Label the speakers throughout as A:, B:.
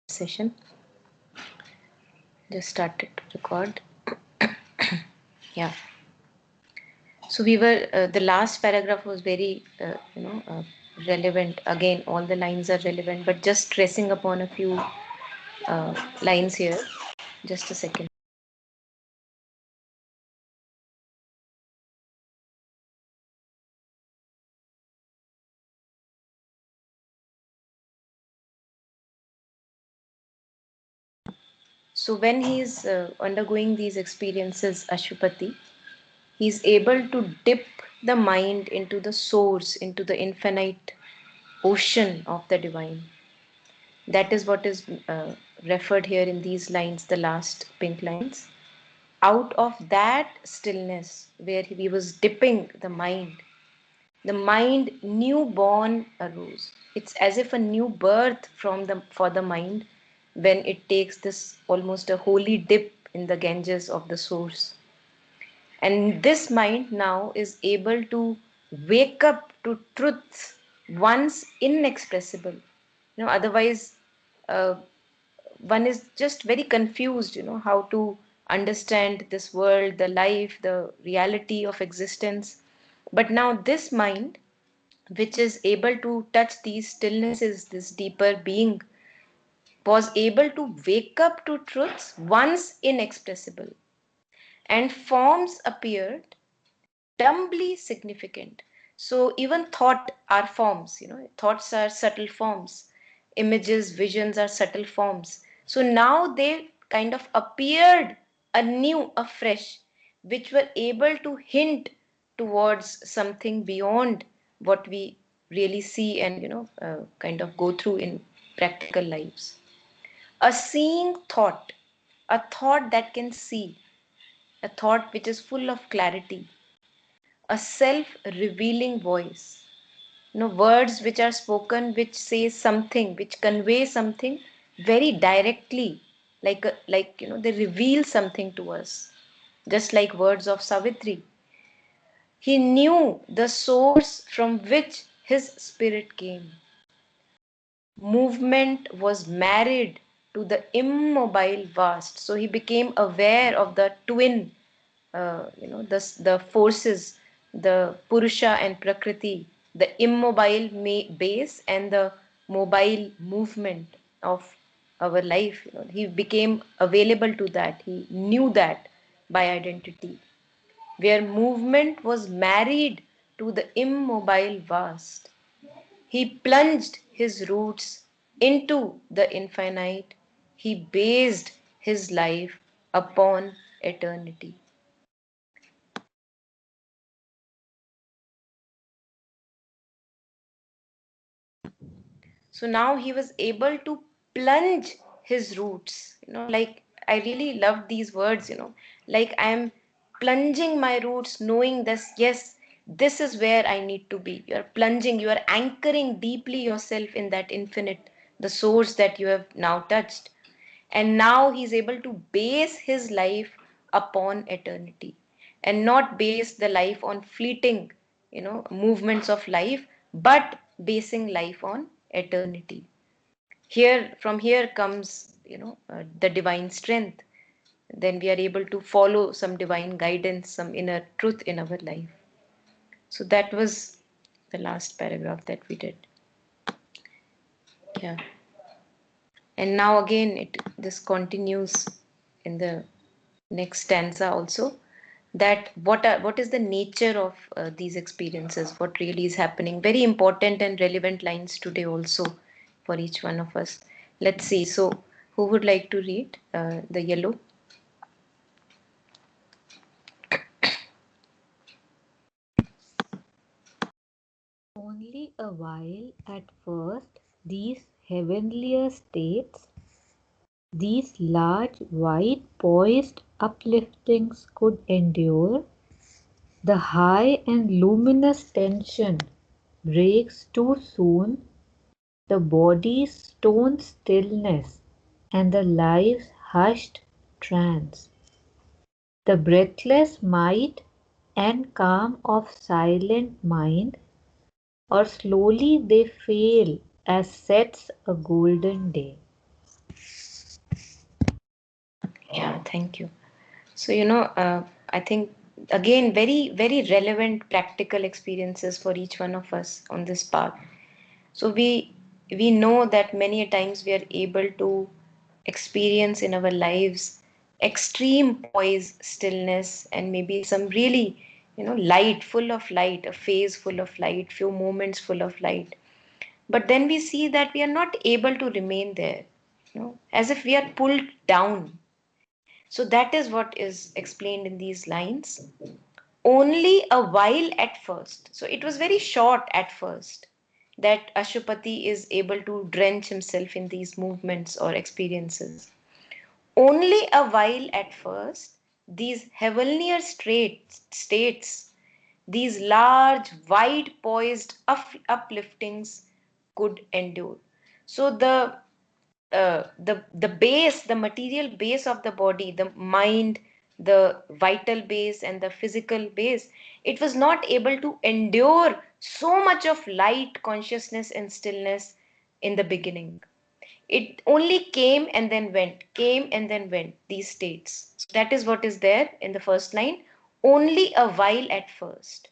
A: session. Just started to record. Yeah. So we were the last paragraph was very relevant. Again, all the lines are relevant, but just stressing upon a few lines here. Just a second. So when he is undergoing these experiences, Ashupati, he is able to dip the mind into the source, into the infinite ocean of the divine. That is what is referred here in these lines, the last pink lines. Out of that stillness where he was dipping the mind newborn arose. It's as if a new birth for the mind when it takes this almost a holy dip in the Ganges of the source. And this mind now is able to wake up to truths once inexpressible. Otherwise, uh, one is just very confused, how to understand this world, the life, the reality of existence. But now, this mind, which is able to touch these stillnesses, this deeper being, was able to wake up to truths once inexpressible, and forms appeared dumbly significant. So even thought are forms, thoughts are subtle forms, images, visions are subtle forms. So now they kind of appeared anew, afresh, which were able to hint towards something beyond what we really see and kind of go through in practical lives. A seeing thought, a thought that can see, a thought which is full of clarity, a self-revealing voice. Words which are spoken, which say something, which convey something very directly, they reveal something to us, just like words of Savitri. He knew the source from which his spirit came. Movement was married to the immobile vast. So he became aware of the twin, the forces, the Purusha and Prakriti, the immobile base and the mobile movement of our life. He became available to that. He knew that by identity, where movement was married to the immobile vast. He plunged his roots into the infinite. He based his life upon eternity. So now he was able to plunge his roots. Like I really loved these words, like I am plunging my roots, knowing this, yes, this is where I need to be. You are plunging, you are anchoring deeply yourself in that infinite, the source that you have now touched. And now he's able to base his life upon eternity and not base the life on fleeting, movements of life, but basing life on eternity. From here comes, the divine strength. Then we are able to follow some divine guidance, some inner truth in our life. So that was the last paragraph that we did. Yeah. And now again, this continues in the next stanza also, that what is the nature of these experiences, what really is happening. Very important and relevant lines today also for each one of us. Let's see. So who would like to read the yellow?
B: Only a while at first these heavenlier states, these large, wide poised upliftings could endure. The high and luminous tension breaks too soon, the body's stone stillness and the life's hushed trance. The breathless might and calm of silent mind, or slowly they fail as sets a golden day.
A: Thank you. So, I think again, very, very relevant practical experiences for each one of us on this path. So we know that many a times we are able to experience in our lives extreme poise, stillness, and maybe some really, light, full of light, a phase full of light, few moments full of light. But then we see that we are not able to remain there, as if we are pulled down. So that is what is explained in these lines. Only a while at first. So it was very short at first that Ashupati is able to drench himself in these movements or experiences. Only a while at first, these heavenlier states, these large, wide poised upliftings could endure. So the base, the material base of the body, the mind, the vital base, and the physical base, it was not able to endure so much of light, consciousness, and stillness in the beginning. It only came and then went, came and then went, these states. So that is what is there in the first line. Only a while at first.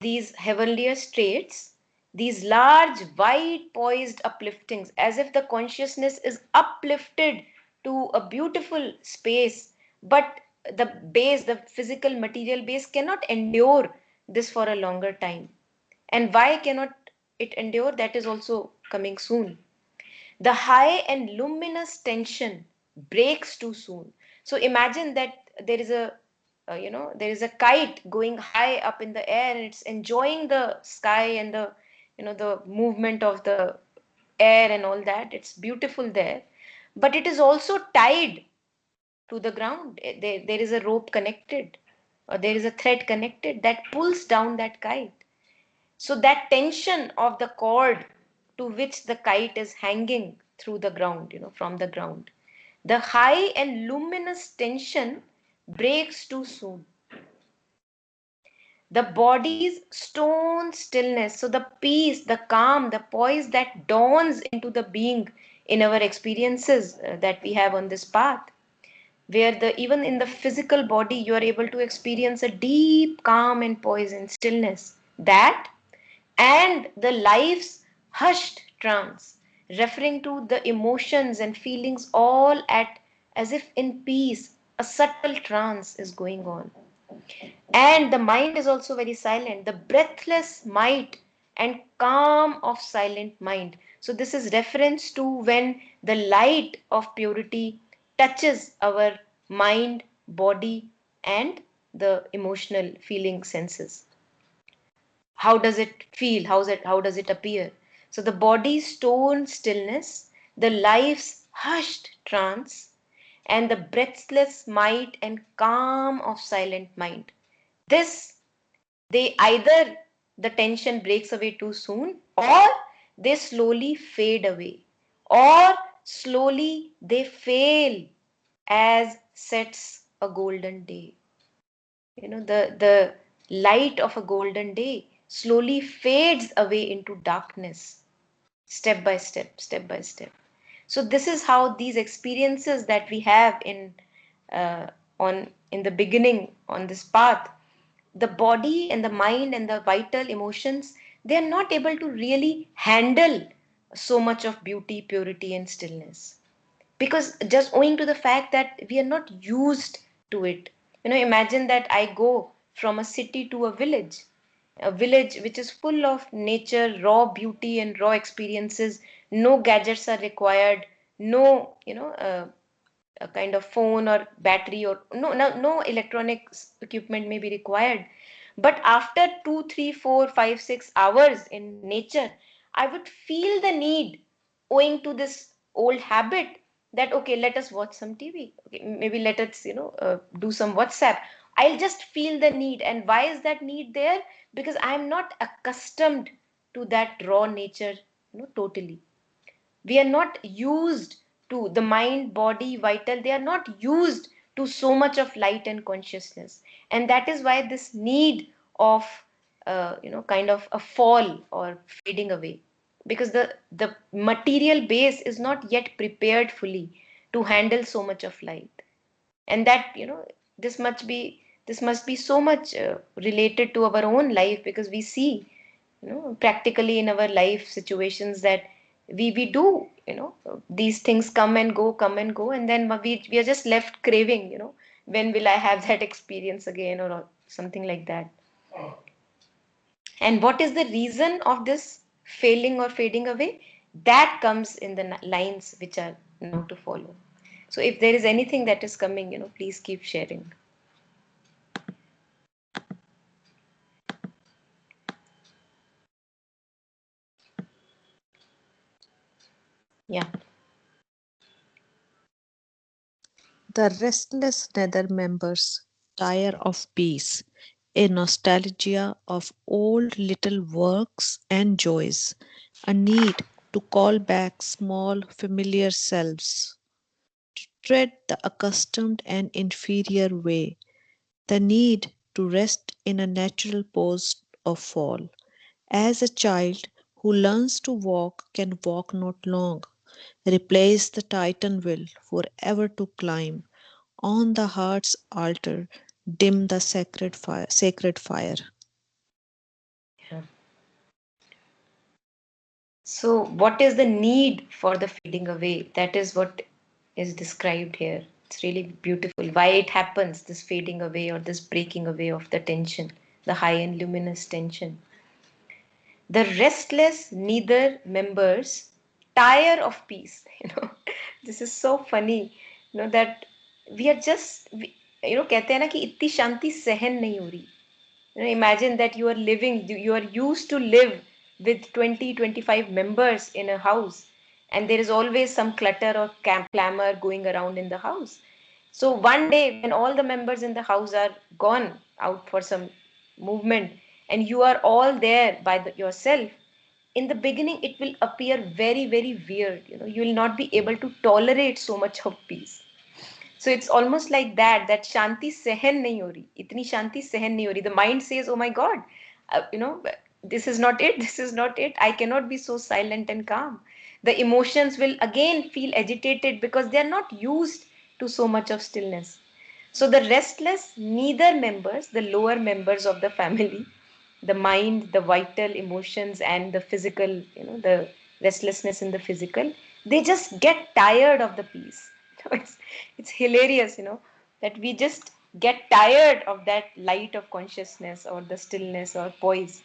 A: These heavenlier states, these large, wide poised upliftings, as if the consciousness is uplifted to a beautiful space, but the base, the physical material base, cannot endure this for a longer time. And why cannot it endure? That is also coming soon. The high and luminous tension breaks too soon. So imagine that there is there is a kite going high up in the air, and it's enjoying the sky and the movement of the air and all that. It's beautiful there, but it is also tied to the ground. There is a rope connected, or there is a thread connected that pulls down that kite. So that tension of the cord to which the kite is hanging through the ground, from the ground, the high and luminous tension breaks too soon. The body's stone stillness, so the peace, the calm, the poise that dawns into the being in our experiences that we have on this path, where the even in the physical body you are able to experience a deep calm and poise and stillness, that and the life's hushed trance, referring to the emotions and feelings all at as if in peace, a subtle trance is going on. And the mind is also very silent, the breathless might and calm of silent mind. So this is reference to when the light of purity touches our mind, body, and the emotional feeling senses. How does it feel? How does it appear? So the body's stone stillness, the life's hushed trance, and the breathless might and calm of silent mind. This, they either the tension breaks away too soon, or they slowly fade away, or slowly they fail as sets a golden day. The light of a golden day slowly fades away into darkness, step by step, step by step. So this is how these experiences that we have uh, in the beginning on this path, the body and the mind and the vital emotions, they are not able to really handle so much of beauty, purity, and stillness, because just owing to the fact that we are not used to it. Imagine that I go from a city to a village which is full of nature, raw beauty, and raw experiences. No gadgets are required, no a kind of phone or battery, or no electronics equipment may be required. But after 2, 3, 4, 5, 6 hours in nature, I would feel the need, owing to this old habit, that okay, let us watch some TV, okay, maybe let us do some WhatsApp. I'll just feel the need. And why is that need there? Because I am not accustomed to that raw nature, totally. We are not used to the mind, body, vital, they are not used to so much of light and consciousness. And that is why this need of kind of a fall or fading away, because the material base is not yet prepared fully. to handle so much of light. And that, this must be so much related to our own life, because we see, practically in our life situations that we do, these things come and go, and then we are just left craving, when will I have that experience again, or something like that. And what is the reason of this failing or fading away? That comes in the lines which are now to follow. So if there is anything that is coming, please keep sharing. Yeah.
C: The restless nether members tire of peace, a nostalgia of old little works and joys, a need to call back small familiar selves, to tread the accustomed and inferior way, the need to rest in a natural pose of fall. As a child who learns to walk can walk not long, replace the Titan will forever to climb. On the heart's altar, dim the sacred fire. Sacred fire.
A: Yeah. So, what is the need for the fading away? That is what is described here. It's really beautiful. Why it happens, this fading away or this breaking away of the tension, the high and luminous tension. The restless neither members tire of peace. This is so funny. That we are just, कहते हैं ना कि इतनी शांति सहन नहीं हो रही. Imagine that you are living, you are used to live with 20-25 members in a house, and there is always some clutter or clamor going around in the house. So one day, when all the members in the house are gone out for some movement, and you are all there by yourself, in the beginning it will appear very, very weird. You will not be able to tolerate so much of peace. So it's almost like that shanti sehen nahi ho rahi, itni shanti sehen nahi ho rahi. The mind says, oh my god, this is not it, this is not it, I cannot be so silent and calm. The emotions will again feel agitated because they are not used to so much of stillness. So the restless neither members, the lower members of the family, the mind, the vital emotions, and the physical, the restlessness in the physical, they just get tired of the peace. It's hilarious, that we just get tired of that light of consciousness or the stillness or poise.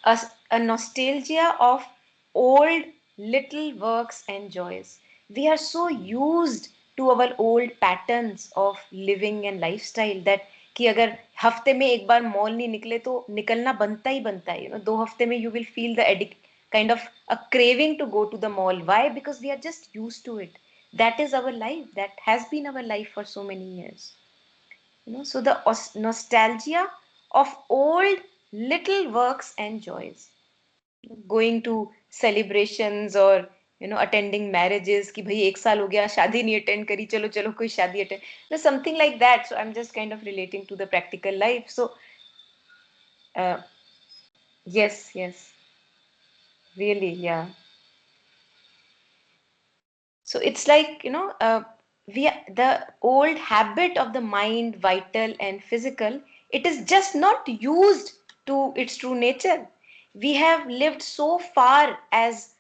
A: A nostalgia of old little works and joys. We are so used to our old patterns of living and lifestyle that कि अगर हफ्ते में एक बार mall नहीं निकले तो निकलना बनता ही बनता है. 2 हफ्ते में you will feel the kind of a craving to go to the mall. Why? Because we are just used to it. That is our life. That has been our life for so many years. So the nostalgia of old little works and joys, going to celebrations or attending marriages कि भाई 1 साल हो गया शादी नहीं attend करी, चलो चलो कोई शादी attend, something like that. So I'm just kind of relating to the practical life. So uh, yes, yes, really, yeah. So it's like, the old habit of the mind, vital and physical, it is just not used to its true nature. We have lived so far as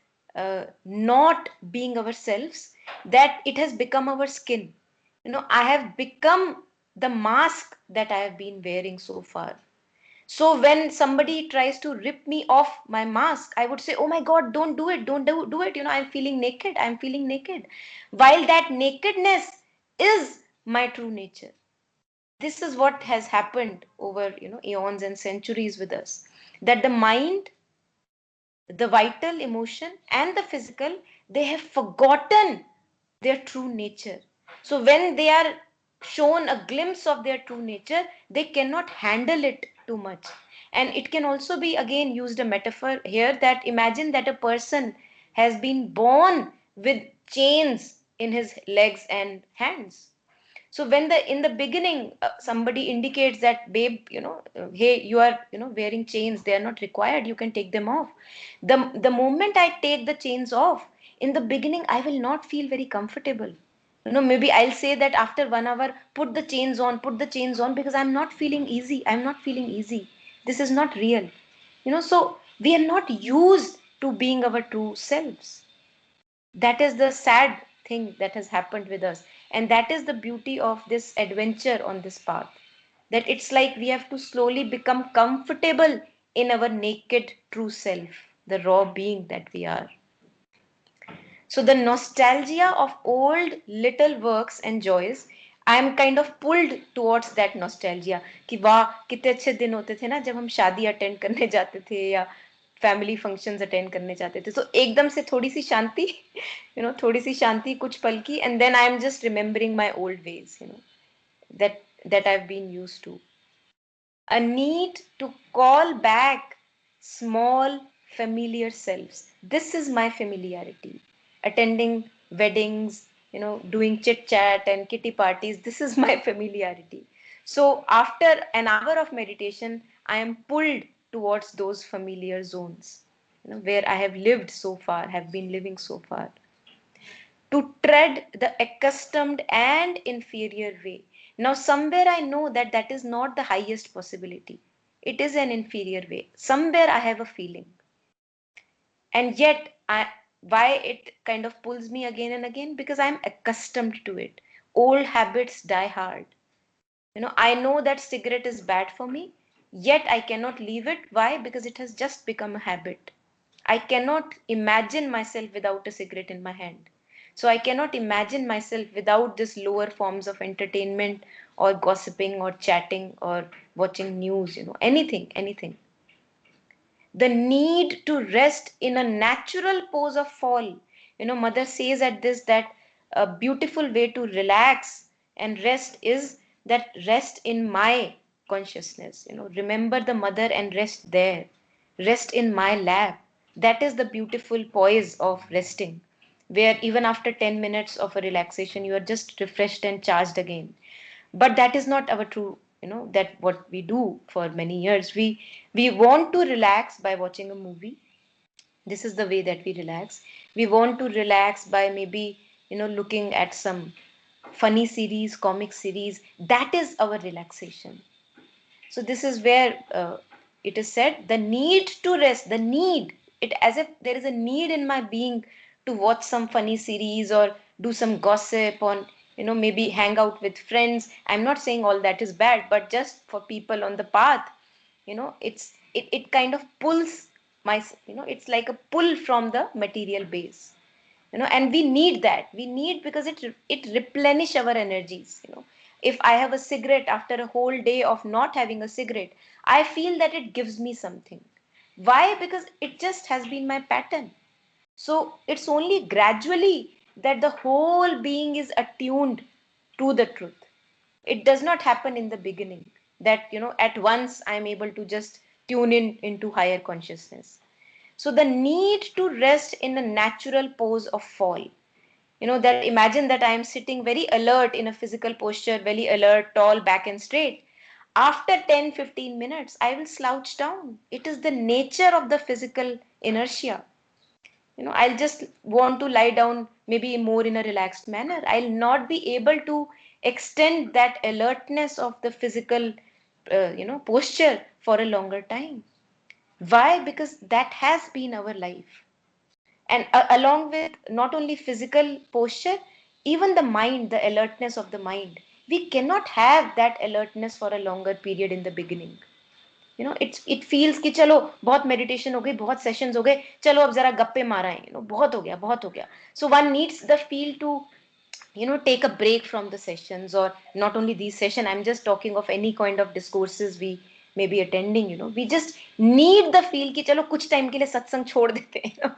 A: not being ourselves that it has become our skin. I have become the mask that I have been wearing so far. So when somebody tries to rip me off my mask, I would say, oh my God, don't do it, don't do it. I'm feeling naked, I'm feeling naked. While that nakedness is my true nature. This is what has happened over, eons and centuries with us. That the mind, the vital emotion, and the physical, they have forgotten their true nature. So when they are shown a glimpse of their true nature, they cannot handle it too much. And it can also be again used a metaphor here, that imagine that a person has been born with chains in his legs and hands. So when the in the beginning somebody indicates that, babe, hey, you are, wearing chains, they are not required, you can take them off. The moment I take the chains off, In the beginning, I will not feel very comfortable. Maybe I'll say that after 1 hour, put the chains on, put the chains on, because I'm not feeling easy. I'm not feeling easy. This is not real. So we are not used to being our true selves. That is the sad thing that has happened with us. And that is the beauty of this adventure on this path. That it's like we have to slowly become comfortable in our naked true self, the raw being that we are. So the nostalgia of old little works and joys, I am kind of pulled towards that nostalgia कि वाह कितने अच्छे दिन होते थे ना जब हम शादी अटेंड करने जाते थे या फैमिली फंक्शंस अटेंड करने जाते थे. तो एकदम से थोड़ी सी शांति, थोड़ी सी शांति कुछ पल की, and then I am just remembering my old ways, that I've been used to. A need to call back small familiar selves. This is my familiarity. Attending weddings, doing chit chat and kitty parties. This is my familiarity. So after an hour of meditation, I am pulled towards those familiar zones, where I have lived so far, have been living so far, to tread the accustomed and inferior way. Now, somewhere I know that that is not the highest possibility. It is an inferior way. Somewhere I have a feeling. And yet, why it kind of pulls me again and again? Because I'm accustomed to it. Old habits die hard. I know that cigarette is bad for me, yet I cannot leave it. Why? Because it has just become a habit. I cannot imagine myself without a cigarette in my hand. So I cannot imagine myself without this lower forms of entertainment or gossiping or chatting or watching news, anything. The need to rest in a natural pose of fall. Mother says at this that a beautiful way to relax and rest is that rest in my consciousness. Remember the mother and rest there. Rest in my lap. That is the beautiful poise of resting, where even after 10 minutes of a relaxation, you are just refreshed and charged again. But that is not our true, that what we do for many years. We want to relax by watching a movie. This is the way that we relax. We want to relax by maybe, looking at some funny series, comic series. That is our relaxation. So this is where it is said the need to rest, the need, it as if there is a need in my being to watch some funny series or do some gossip on, maybe hang out with friends. I'm not saying all that is bad, but just for people on the path, it kind of pulls my, it's like a pull from the material base. And we need that. We need, because it replenish our energies. If I have a cigarette after a whole day of not having a cigarette, I feel that it gives me something. Why? Because it just has been my pattern. So it's only gradually that the whole being is attuned to the truth. It does not happen in the beginning that, at once I'm able to just tune in into higher consciousness. So the need to rest in a natural pose of fall. That imagine that I am sitting very alert in a physical posture, very alert, tall, back and straight. After 10-15 minutes, I will slouch down. It is the nature of the physical inertia. I'll just want to lie down maybe more in a relaxed manner. I'll not be able to extend that alertness of the physical, posture for a longer time. Why? Because that has been our life. And along with not only physical posture, even the mind, the alertness of the mind, we cannot have that alertness for a longer period in the beginning. It feels कि चलो बहुत meditation हो गई, बहुत sessions हो गए, चलो अब जरा गप्पे मारा है, बहुत हो गया, बहुत हो गया. So one needs the feel to, take a break from the sessions. Or not only these sessions, I'm just talking of any kind of discourses we may be attending. We just need the feel कि चलो कुछ time के लिए सत्संग छोड़ देते हैं,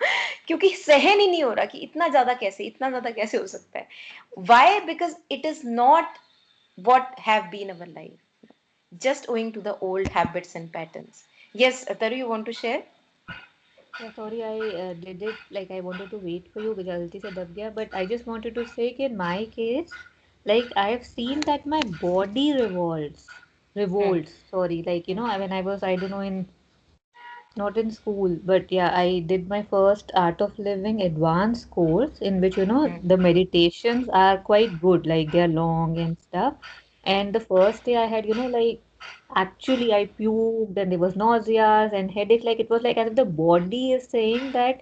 A: क्योंकि सहन ही नहीं हो रहा कि इतना ज्यादा कैसे हो सकता है. Why? Because it is not what have been our life, just owing to the old habits and patterns. Yes, Taru, you want to share?
B: Yeah, sorry, I did it like I wanted to wait for you, jaldi se dab gaya. But I just wanted to say that in my case, like I have seen that my body
A: Hmm.
B: revolts. Sorry, like when I was, I don't know, in Not in school, but yeah, I did my first Art of Living advanced course in which, the meditations are quite good, like they're long and stuff. And the first day I had, actually I puked and there was nausea and headache. Like it was like as if the body is saying that,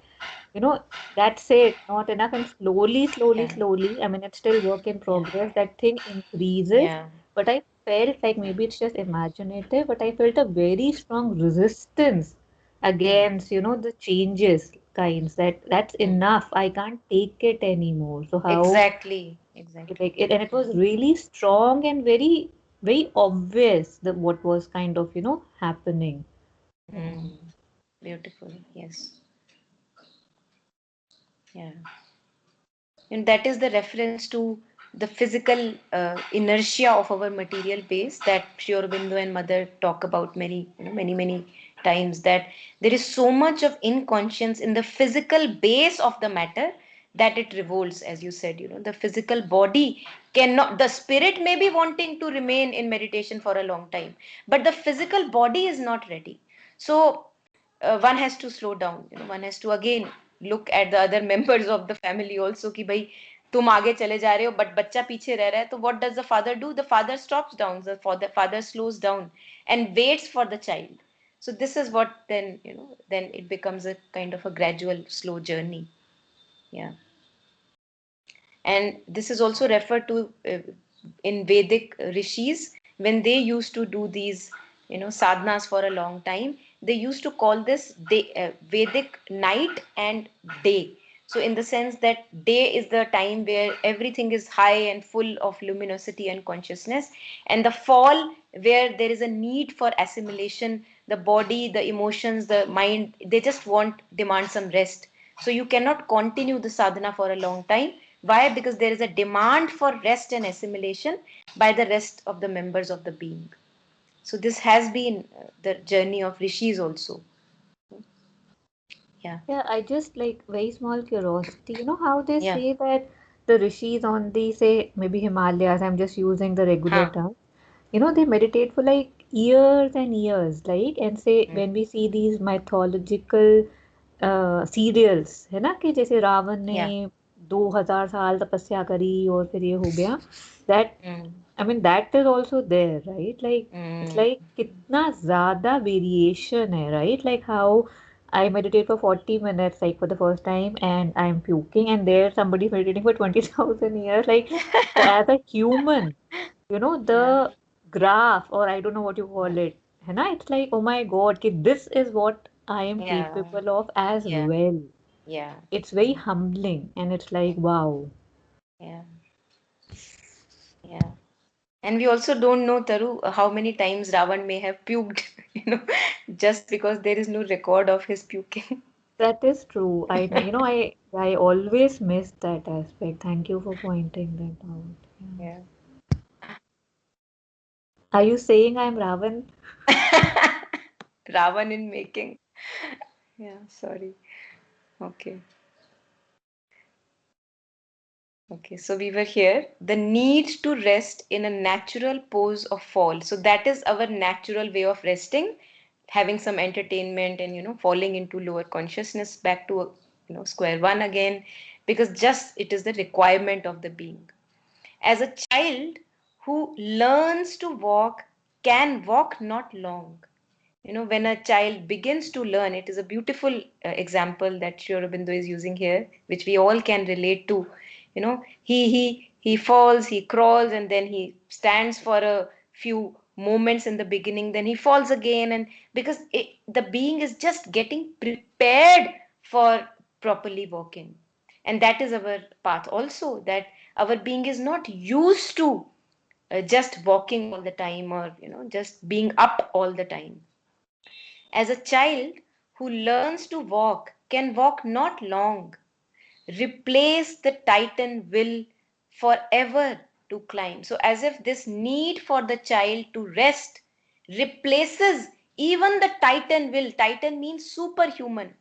B: you know, that's it, not enough. And slowly, slowly,
A: Yeah.
B: slowly, I mean, it's still work in
A: Yeah.
B: progress. That thing increases,
A: Yeah.
B: but I felt like maybe it's just imaginative, but I felt a very strong resistance
A: Mm.
B: against, the changes kinds that's
A: Mm.
B: enough. I can't take it anymore. So how,
A: Exactly. Exactly.
B: like it, and it
A: Yeah.
B: was really strong and very, very obvious that what was kind of, happening. Yeah.
A: Mm. Beautiful. Yes. Yeah. And that is the reference to the physical inertia of our material base that Sri Aurobindo and Mother talk about many times. That there is so much of inconscience in the physical base of the matter that it revolts, as you said. The physical body cannot. The spirit may be wanting to remain in meditation for a long time, but the physical body is not ready. So one has to slow down. One has to again look at the other members of the family also कि भाई तुम आगे चले जा रहे हो but बच्चा पीछे रह रहा है. तो what does the father do? The father stops down. The father slows down and waits for the child. So this is what then it becomes a kind of a gradual slow journey. Yeah. And this is also referred to in Vedic rishis when they used to do these sadhanas for a long time. They used to call this Vedic night and day. So in the sense that day is the time where everything is high and full of luminosity and consciousness, and the fall where there is a need for assimilation, the body, the emotions, the mind, they just demand some rest. So you cannot continue the sadhana for a long time. Why? Because there is a demand for rest and assimilation by the rest of the members of the being. So this has been the journey of rishis also. Yeah.
B: Yeah, I just like very small curiosity. You know how they
A: Yeah.
B: say that the rishis on the, say, maybe Himalayas, I'm just using the regular
A: Huh.
B: term, they meditate for like years and years, like, and say
A: Mm.
B: when we see these mythological serials है ना, कि जैसे रावण ने
A: Yeah.
B: 2000 साल तपस्या करी और फिर ये हो गया, that
A: Mm.
B: I mean that is also there, right? Like it's
A: Mm.
B: Like कितना ज्यादा वेरिएशन है, right? Like how I meditate for 40 minutes, like for the first time, and I'm puking, and there somebody meditating for 20,000 years. Like, for as a human, the
A: Yeah.
B: graph, or I don't know what you
A: Yeah.
B: call it, है ना? It's like, oh my God, कि this is what I am
A: Yeah.
B: capable of as
A: Yeah.
B: well.
A: Yeah.
B: It's very humbling, and it's like, wow.
A: Yeah. Yeah. And we also don't know, Taru, how many times Ravan may have puked, just because there is no record of his puking.
B: That is true. I always miss that aspect. Thank you for pointing that out. Yeah.
A: Yeah.
B: Are you saying I'm Ravan?
A: Ravan in making. Yeah, sorry. Okay. Okay, so we were here. The need to rest in a natural pose of fall. So that is our natural way of resting, having some entertainment and falling into lower consciousness back to square one again, because just it is the requirement of the being. As a child who learns to walk can walk not long. When a child begins to learn, it is a beautiful example that Sri Aurobindo is using here, which we all can relate to. He falls, he crawls, and then he stands for a few moments in the beginning, then he falls again, and because the being is just getting prepared for properly walking. And that is our path also, that our being is not used to just walking all the time, or just being up all the time. As a child who learns to walk can walk not long, replace the titan will forever to climb. So, as if this need for the child to rest replaces even the titan will. Titan means superhuman,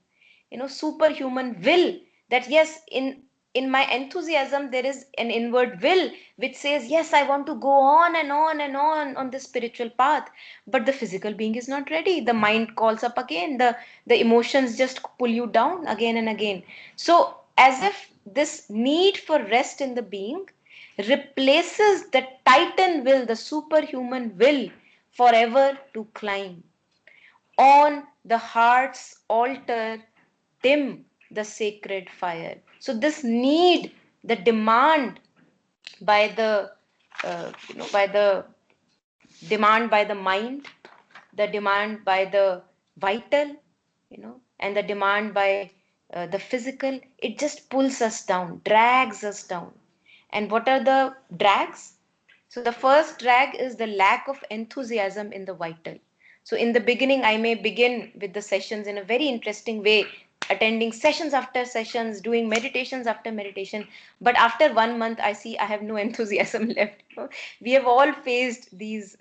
A: superhuman will, that yes, in in my enthusiasm there is an inward will which says, yes, I want to go on and on and on this spiritual path. But the physical being is not ready. The mind calls up again, the emotions just pull you down again and again. So as if this need for rest in the being replaces the titan will, the superhuman will, forever to climb on the heart's altar, dim the sacred fire. So this need, the demand by the by the demand by the mind, the demand by the vital, and the demand by the physical, it just pulls us down, drags us down. And what are the drags? So the first drag is the lack of enthusiasm in the vital. So in the beginning, I may begin with the sessions in a very interesting way, attending sessions after sessions, doing meditations after meditation. But after 1 month, I see I have no enthusiasm left. We have all faced these,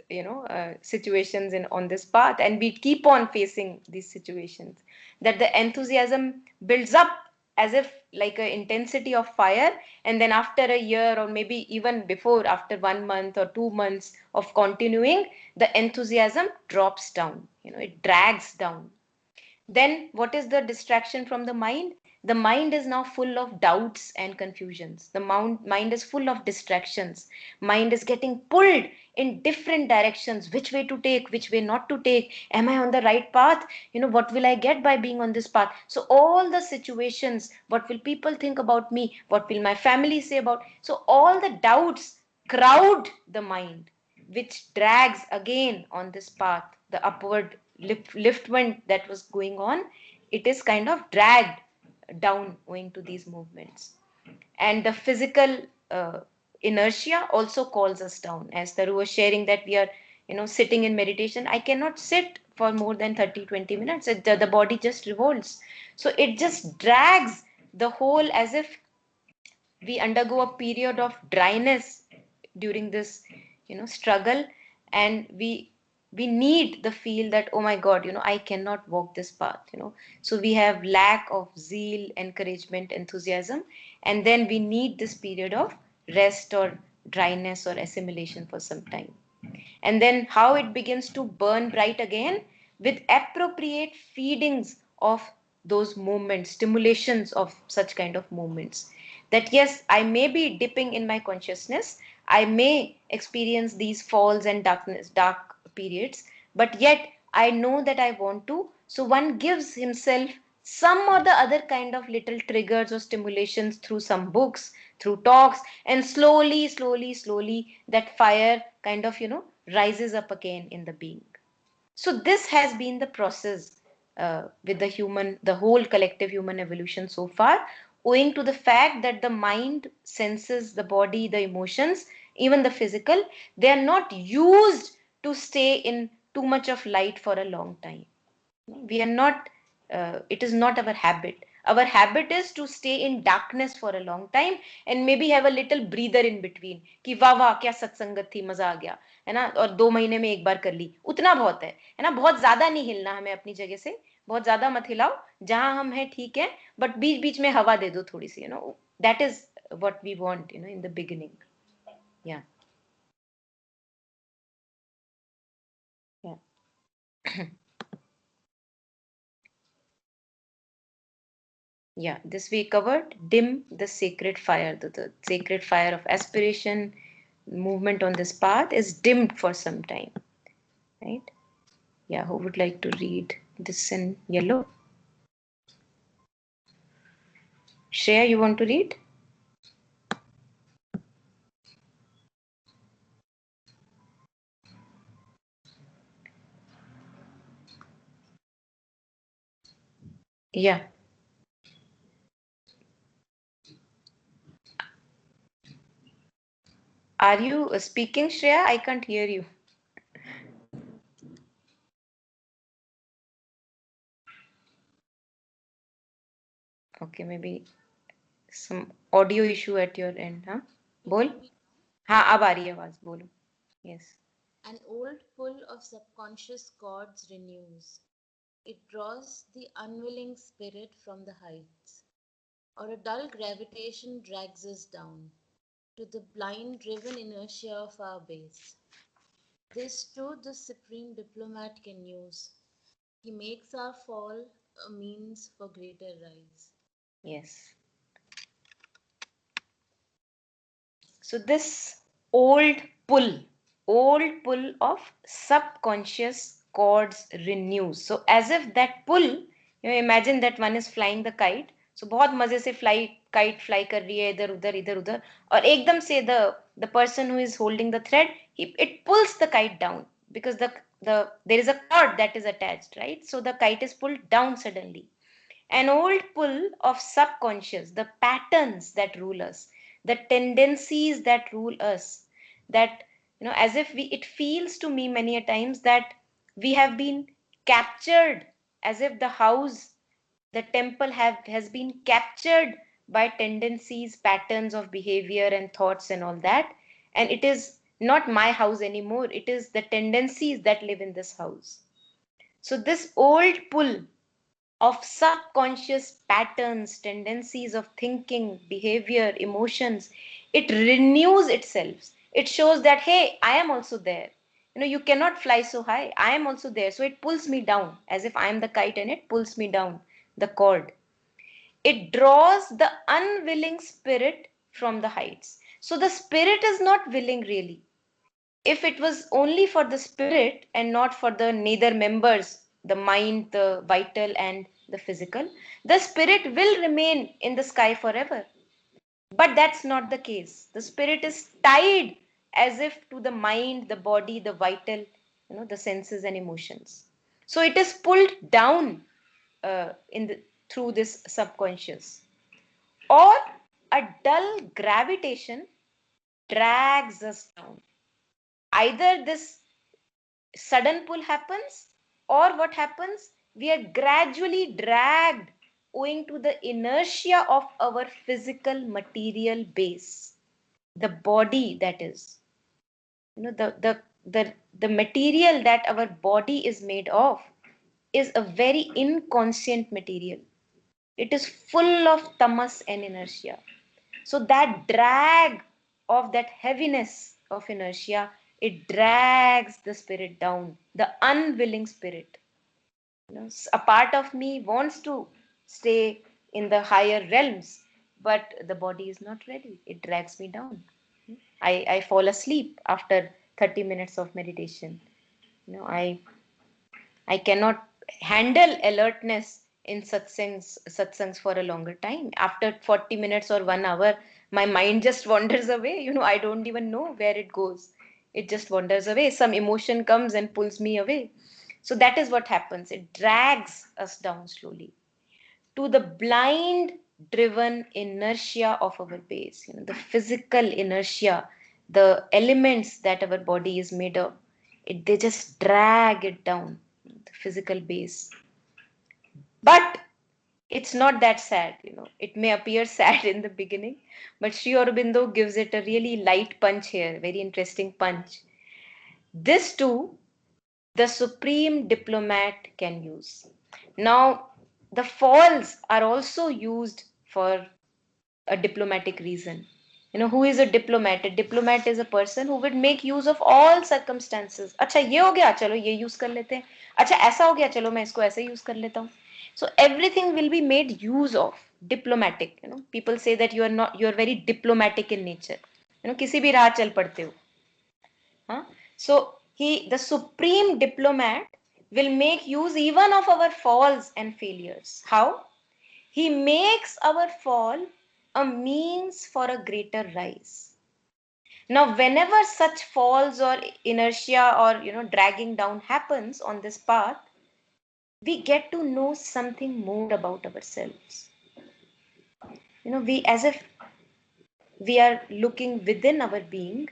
A: situations in on this path, and we keep on facing these situations. That the enthusiasm builds up as if like a intensity of fire, and then after a year, or maybe even before, after 1 month or 2 months of continuing, the enthusiasm drops down, it drags down. Then what is the distraction from the mind? The mind is now full of doubts and confusions. The mind is full of distractions. Mind is getting pulled in different directions. Which way to take, which way not to take? Am I on the right path? What will I get by being on this path? So all the situations, what will people think about me? What will my family say about? So all the doubts crowd the mind, which drags again on this path, the upward liftment that was going on, it is kind of dragged down owing to these movements. And the physical inertia also calls us down. As Taru was sharing that we are, sitting in meditation, I cannot sit for more than 30-20 minutes. The body just revolts. So it just drags the whole, as if we undergo a period of dryness during this struggle. And we need the feel that, oh my god, I cannot walk this path. So we have lack of zeal, encouragement, enthusiasm, and then we need this period of rest or dryness or assimilation for some time. And then how it begins to burn bright again with appropriate feedings of those movements, stimulations of such kind of movements. That yes, I may be dipping in my consciousness, I may experience these falls and dark periods, but yet I know that I want to. So one gives himself some or the other kind of little triggers or stimulations through some books, through talks, and slowly, slowly, slowly, that fire kind of, rises up again in the being. So this has been the process with the whole collective human evolution so far, owing to the fact that the mind senses the body, the emotions, even the physical, they are not used to stay in too much of light for a long time. We are not, it is not our habit. Our habit is to stay in darkness for a long time, and maybe have a little breather in between कि वाह वाह क्या सत्संगत थी, मजा आ गया, है ना, और 2 महीने में एक बार कर ली, उतना बहुत है ना, बहुत ज्यादा नहीं हिलना हमें अपनी जगह से, बहुत ज्यादा मत हिलाओ, जहां हम हैं ठीक है, बट बीच बीच में हवा दे दो थोड़ी सी, that is what we want, in the beginning. Yeah. Yeah. Yeah, this we covered. Dim the sacred fire, the sacred fire of aspiration, movement on this path is dimmed for some time, right? Yeah, who would like to read this in yellow? Shreya, you want to read? Yeah. Are you speaking, Shreya? I can't hear you. Okay, maybe some audio issue at your end, huh?
D: Can
A: बोल.
D: you hear me now?
A: हाँ, अब आ रही है आवाज, बोलो. Yes.
D: An old pull of subconscious chords renews. It draws the unwilling spirit from the heights. or a dull gravitation drags us down to the blind driven inertia of our base. This too the supreme diplomat can use. He makes our fall a means for greater rise.
A: Yes. So this old pull, old pull of subconscious chords renews. So as if that pull, imagine that one is flying the kite. So बहुत मजे से kite fly कर रही है इधर उधर और एकदम से the person who is holding the thread, it pulls the kite down because there is a cord that is attached, right? So the kite is pulled down suddenly. An old pull of subconscious, the patterns that rule us, the tendencies that rule us, that, as if it feels to me many a times that we have been captured, as if the house, the temple has been captured by tendencies, patterns of behavior and thoughts and all that. And it is not my house anymore. It is the tendencies that live in this house. So this old pull of subconscious patterns, tendencies of thinking, behavior, emotions, it renews itself. It shows that, hey, I am also there. You cannot fly so high. I am also there. So it pulls me down as if I am the kite and it pulls me down the cord. It draws the unwilling spirit from the heights. So the spirit is not willing really. If it was only for the spirit and not for the neither members, the mind, the vital, and the physical, the spirit will remain in the sky forever. But that's not the case. The spirit is tied as if to the mind, the body, the vital, the senses and emotions. So it is pulled down through this subconscious. Or a dull gravitation drags us down. Either this sudden pull happens, or what happens, we are gradually dragged owing to the inertia of our physical material base, the body, that is, the material that our body is made of is a very inconscient material. It is full of tamas and inertia. So that drag of that heaviness of inertia, it drags the spirit down, the unwilling spirit. A part of me wants to stay in the higher realms, but the body is not ready. It drags me down. I fall asleep after 30 minutes of meditation. I cannot handle alertness in satsangs for a longer time. After 40 minutes or 1 hour, my mind just wanders away. I don't even know where it goes. It just wanders away. Some emotion comes and pulls me away. So that is what happens. It drags us down slowly to the blind driven inertia of our base, the physical inertia, the elements that our body is made of. They just drag it down, the physical base. But it's not that sad. It may appear sad in the beginning, but Sri Aurobindo gives it a really light punch here, very interesting punch. This too, the supreme diplomat can use. Now, the falls are also used for a diplomatic reason. Who is a diplomat? A diplomat is a person who would make use of all circumstances. अच्छा ये हो गया, चलो ये use कर लेते हैं. अच्छा ऐसा हो गया, चलो मैं इसको ऐसे यूज कर लेता हूँ. So everything will be made use of. Diplomatic. People say that you are very diplomatic in nature. किसी भी राह चल पड़ते हो. Huh? So the supreme diplomat will make use even of our falls and failures. How? He makes our fall a means for a greater rise. Now, whenever such falls or inertia or dragging down happens on this path, we get to know something more about ourselves. We as if we are looking within our being,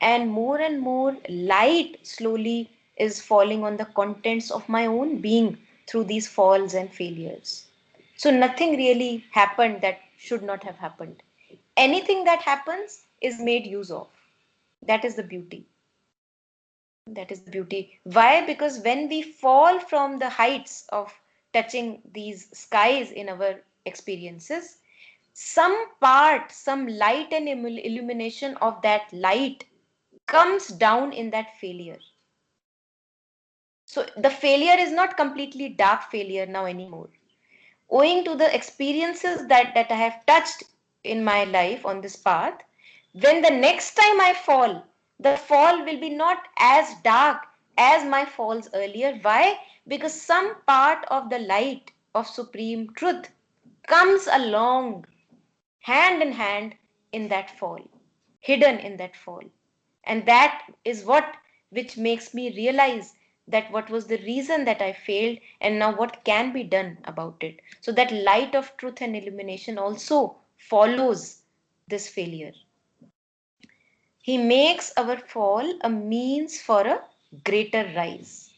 A: and more light slowly is falling on the contents of my own being through these falls and failures. So nothing really happened that should not have happened. Anything that happens is made use of. That is the beauty. That is the beauty. Why? Because when we fall from the heights of touching these skies in our experiences, some part, some light and illumination of that light comes down in that failure. So the failure is not completely dark failure now anymore. Owing to the experiences that I have touched in my life on this path, when the next time I fall, the fall will be not as dark as my falls earlier. Why? Because some part of the light of supreme truth comes along hand in hand in that fall, hidden in that fall. And that is what which makes me realize that what was the reason that I failed and now what can be done about it. So that light of truth and illumination also follows this failure. He makes our fall a means for a greater rise.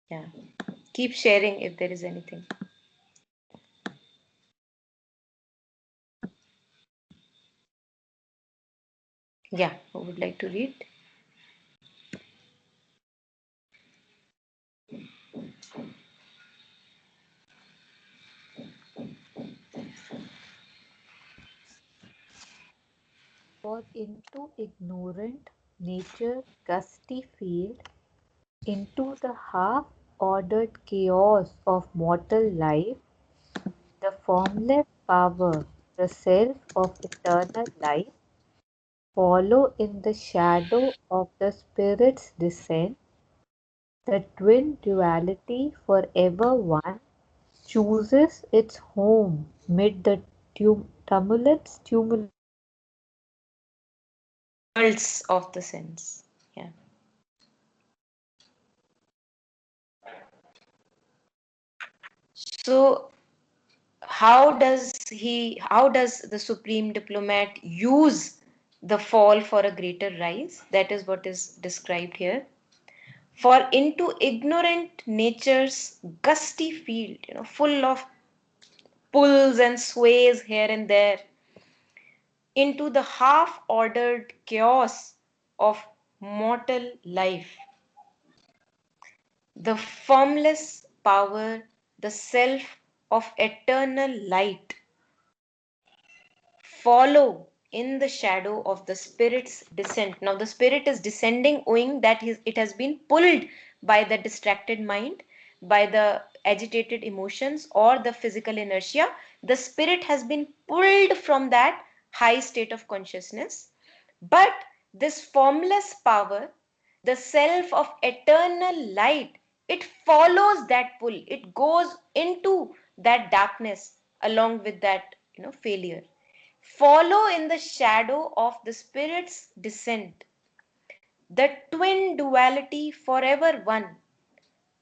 A: Yeah. Keep sharing if there is anything. Yeah, who would like to read?
B: For into ignorant nature's gusty field, into the half-ordered chaos of mortal life, the formless power, the self of eternal life, follow in the shadow of the Spirit's descent, the twin duality forever one chooses its home mid the tumults.
A: Tumults of the sense. Yeah. So how does the supreme diplomat use the fall for a greater rise? That is what is described here. For into ignorant nature's gusty field, full of pulls and sways here and there, into the half ordered chaos of mortal life, the formless power, the self of eternal light, follow in the shadow of the spirit's descent. Now, the spirit is descending owing that it has been pulled by the distracted mind, by the agitated emotions, or the physical inertia. The spirit has been pulled from that high state of consciousness. But this formless power, the self of eternal light, it follows that pull. It goes into that darkness along with that, failure. Follow in the shadow of the Spirit's descent. The twin duality forever one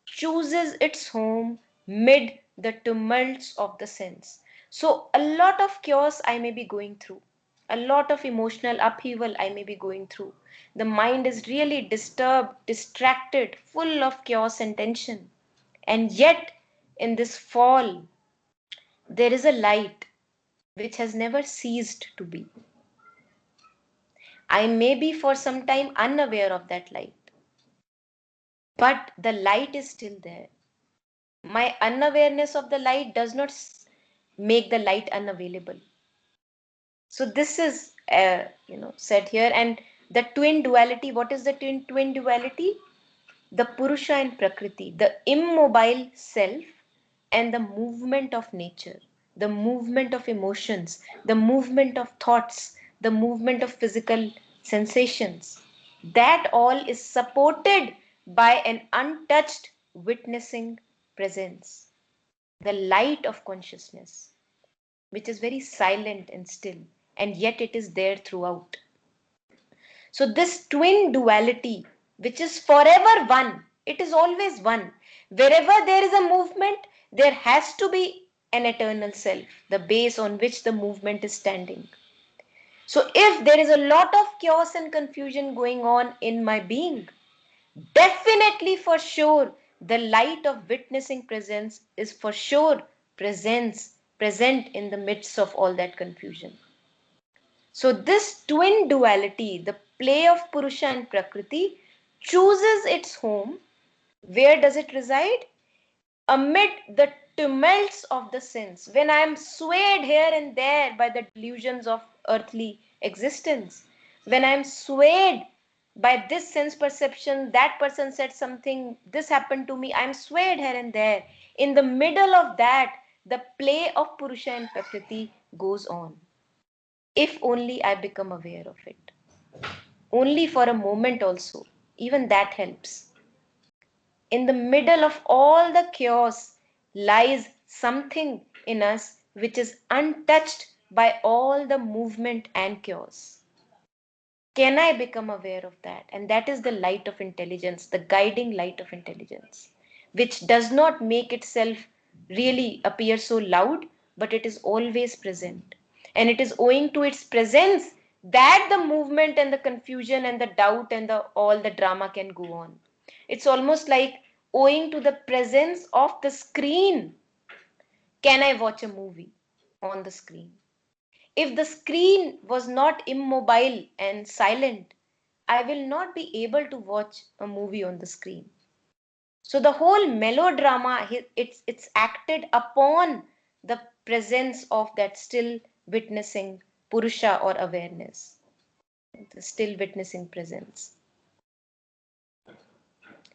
A: chooses its home mid the tumults of the sense. So, a lot of chaos I may be going through, a lot of emotional upheaval I may be going through. The mind is really disturbed, distracted, full of chaos and tension. And yet, in this fall, there is a light which has never ceased to be. I may be for some time unaware of that light, but the light is still there. My unawareness of the light does not make the light unavailable. So this is said here. And the twin duality, what is the twin duality? The Purusha and Prakriti, the immobile self and the movement of nature, the movement of emotions, the movement of thoughts, the movement of physical sensations. That all is supported by an untouched witnessing presence, the light of consciousness, which is very silent and still, and yet it is there throughout. So, this twin duality, which is forever one, it is always one. Wherever there is a movement, there has to be an eternal self, the base on which the movement is standing. So, if there is a lot of chaos and confusion going on in my being, definitely for sure, the light of witnessing presence is for sure present in the midst of all that confusion. So, this twin duality, the play of Purusha and Prakriti, chooses its home. Where does it reside? Amid the tumults of the sense, when I am swayed here and there by the delusions of earthly existence, when I am swayed by this sense perception, that person said something, this happened to me, I am swayed here and there. In the middle of that, the play of Purusha and Prakriti goes on. If only I become aware of it. Only for a moment also. Even that helps. In the middle of all the chaos lies something in us which is untouched by all the movement and chaos. Can I become aware of that? And that is the light of intelligence, the guiding light of intelligence, which does not make itself really appear so loud, but it is always present. And it is owing to its presence that the movement and the confusion and the doubt and all the drama can go on. It's almost like owing to the presence of the screen. Can I watch a movie on the screen? If the screen was not immobile and silent, I will not be able to watch a movie on the screen. So the whole melodrama, it's acted upon the presence of that still witnessing Purusha or awareness, the still witnessing presence.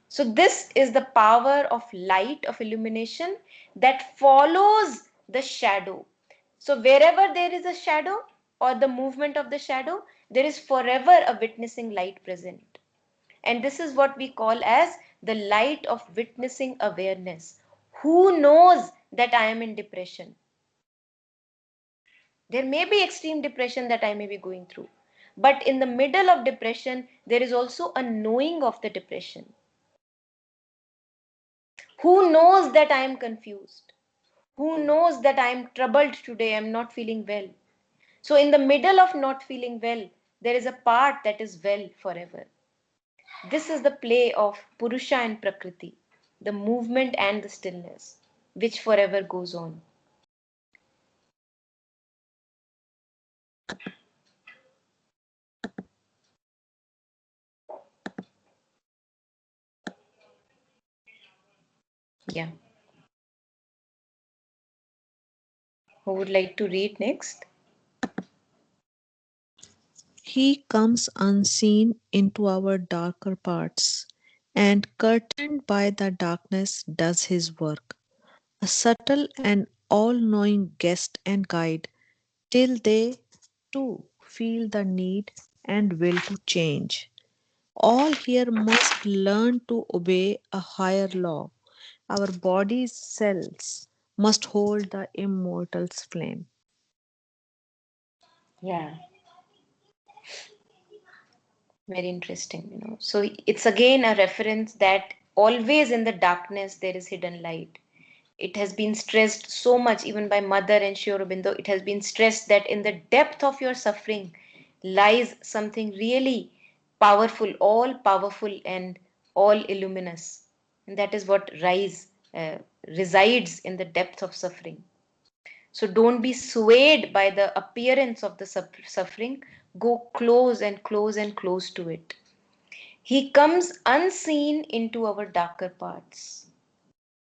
A: So this is the power of light, of illumination that follows the shadow. So wherever there is a shadow or the movement of the shadow, there is forever a witnessing light present. And this is what we call as the light of witnessing awareness. Who knows that I am in depression? There may be extreme depression that I may be going through. But in the middle of depression, there is also a knowing of the depression. Who knows that I am confused? Who knows that I am troubled today? I am not feeling well. So, in the middle of not feeling well, there is a part that is well forever. This is the play of Purusha and Prakriti, the movement and the stillness, which forever goes on. Yeah. Who would like to read next?
C: He comes unseen into our darker parts, and curtained by the darkness does his work, a subtle and all knowing guest and guide, till they too feel the need and will to change. All here must learn to obey a higher law. Our body's cells must hold the immortal's flame.
A: Yeah, very interesting. So it's again a reference that always in the darkness there is hidden light. It has been stressed so much, even by Mother and Sri Aurobindo. It has been stressed that in the depth of your suffering lies something really powerful, and all illuminous. And that is what resides in the depth of suffering. So don't be swayed by the appearance of the suffering. Go close and close and close to it. He comes unseen into our darker parts,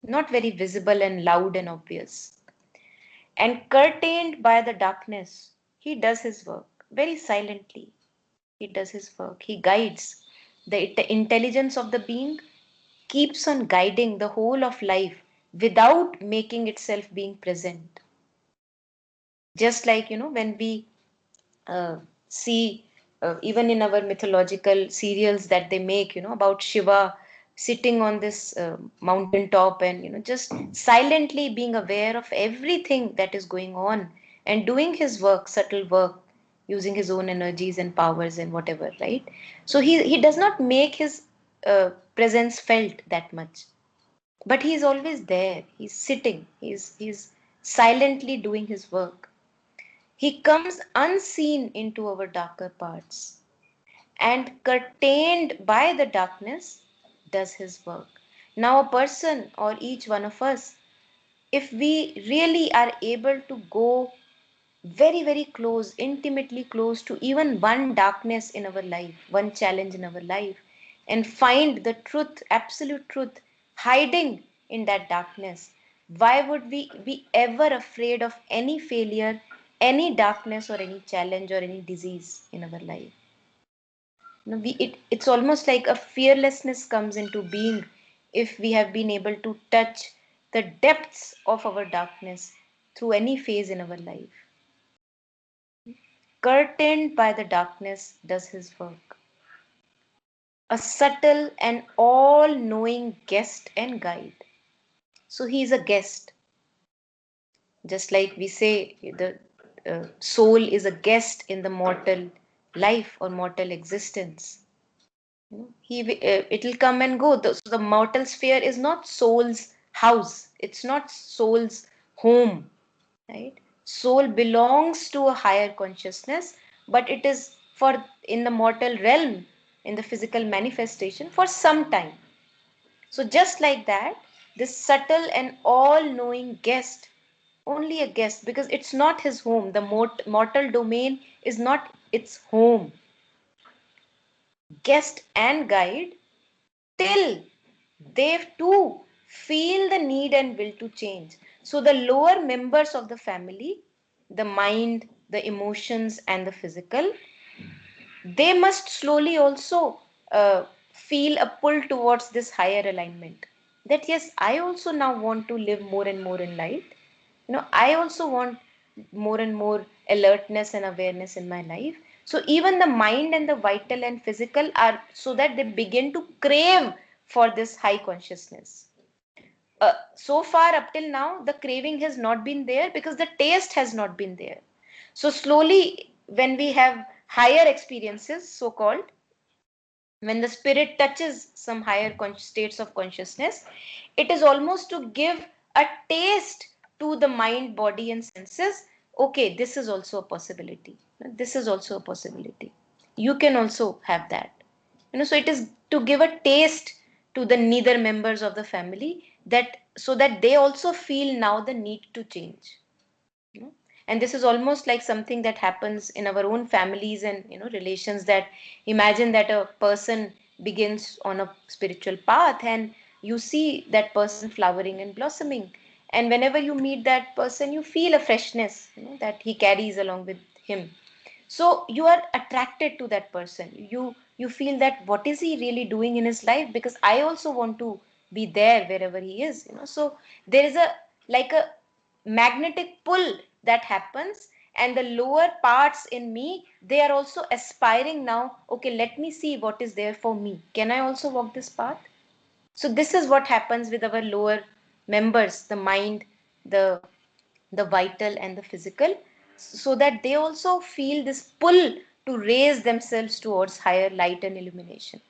A: not very visible and loud and obvious. And curtained by the darkness, he does his work very silently. He does his work. He guides. The intelligence of the being keeps on guiding the whole of life without making itself being present. Just like, when we see, even in our mythological serials that they make, about Shiva sitting on this mountain top and, just silently being aware of everything that is going on and doing his work, subtle work, using his own energies and powers and whatever, right? So he does not make his presence felt that much, but he is always there. He's sitting. He's silently doing his work. He comes unseen into our darker parts and curtained by the darkness does his work. Now, a person or each one of us, if we really are able to go very, very close, intimately close to even one darkness in our life, one challenge in our life, and find the truth, absolute truth, hiding in that darkness, Why would we be ever afraid of any failure, any darkness, or any challenge, or any disease in our life? It's almost like a fearlessness comes into being if we have been able to touch the depths of our darkness through any phase in our life. Curtained by the darkness does his work, a subtle and all knowing guest and guide. So he is a guest, just like we say the soul is a guest in the mortal life or mortal existence. It'll come and go. So the mortal sphere is not soul's house, it's not soul's home, right? Soul belongs to a higher consciousness, but it is for in the mortal realm, in the physical manifestation for some time. So just like that, this subtle and all-knowing guest, only a guest, because it's not his home. The mortal domain is not its home. Guest and guide till they too feel the need and will to change. So the lower members of the family, the mind, the emotions, and the physical, they must slowly also feel a pull towards this higher alignment. That yes, I also now want to live more and more in light. I also want more and more alertness and awareness in my life. So even the mind and the vital and physical are so that they begin to crave for this high consciousness. So far up till now, the craving has not been there because the taste has not been there. So slowly, when we have higher experiences, so called, when the spirit touches some higher states of consciousness, it is almost to give a taste to the mind, body, and senses. Okay, this is also a possibility. This is also a possibility. You can also have that. So it is to give a taste to the neither members of the family, that so that they also feel now the need to change. you know and this is almost like something that happens in our own families and relations, that imagine that a person begins on a spiritual path and you see that person flowering and blossoming, and whenever you meet that person you feel a freshness that he carries along with him. So you are attracted to that person. You feel that what is he really doing in his life, because I also want to be there wherever he is. So there is a like a magnetic pull that happens, and the lower parts in me, they are also aspiring now. Okay, let me see what is there for me. Can I also walk this path? So this is what happens with our lower members, the mind, the vital, and the physical, so that they also feel this pull to raise themselves towards higher light and illumination,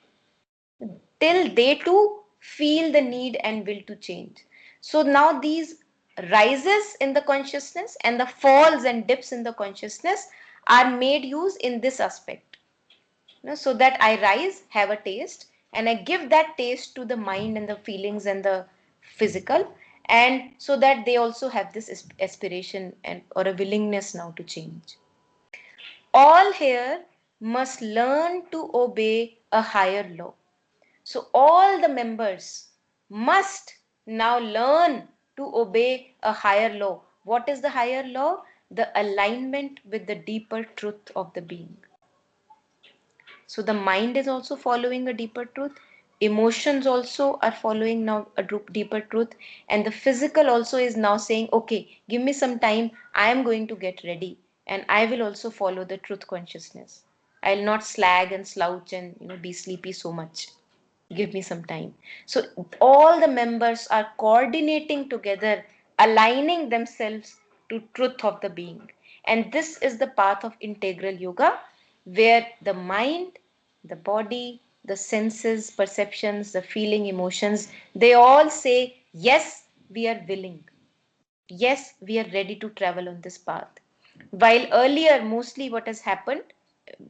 A: till they too feel the need and will to change. So now these rises in the consciousness and the falls and dips in the consciousness are made use in this aspect. So that I rise, have a taste, and I give that taste to the mind and the feelings and the physical, and so that they also have this aspiration and or a willingness now to change. All here must learn to obey a higher law. So all the members must now learn to obey a higher law. What is the higher law? The alignment with the deeper truth of the being. So the mind is also following a deeper truth. Emotions also are following now a deeper truth. And the physical also is now saying, okay, give me some time. I am going to get ready. And I will also follow the truth consciousness. I'll not slag and slouch and be sleepy so much. Give me some time. So all the members are coordinating together, aligning themselves to truth of the being. And this is the path of integral yoga, where the mind, the body, the senses, perceptions, the feeling, emotions, they all say, yes, we are willing. Yes, we are ready to travel on this path. While earlier, mostly what has happened,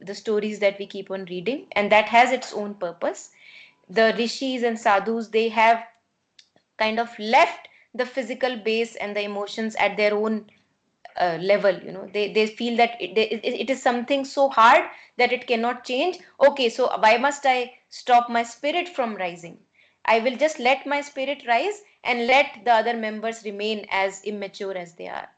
A: the stories that we keep on reading, and that has its own purpose. The rishis and sadhus, they have kind of left the physical base and the emotions at their own level. They feel that it is something so hard that it cannot change. Okay, so why must I stop my spirit from rising? I will just let my spirit rise and let the other members remain as immature as they are.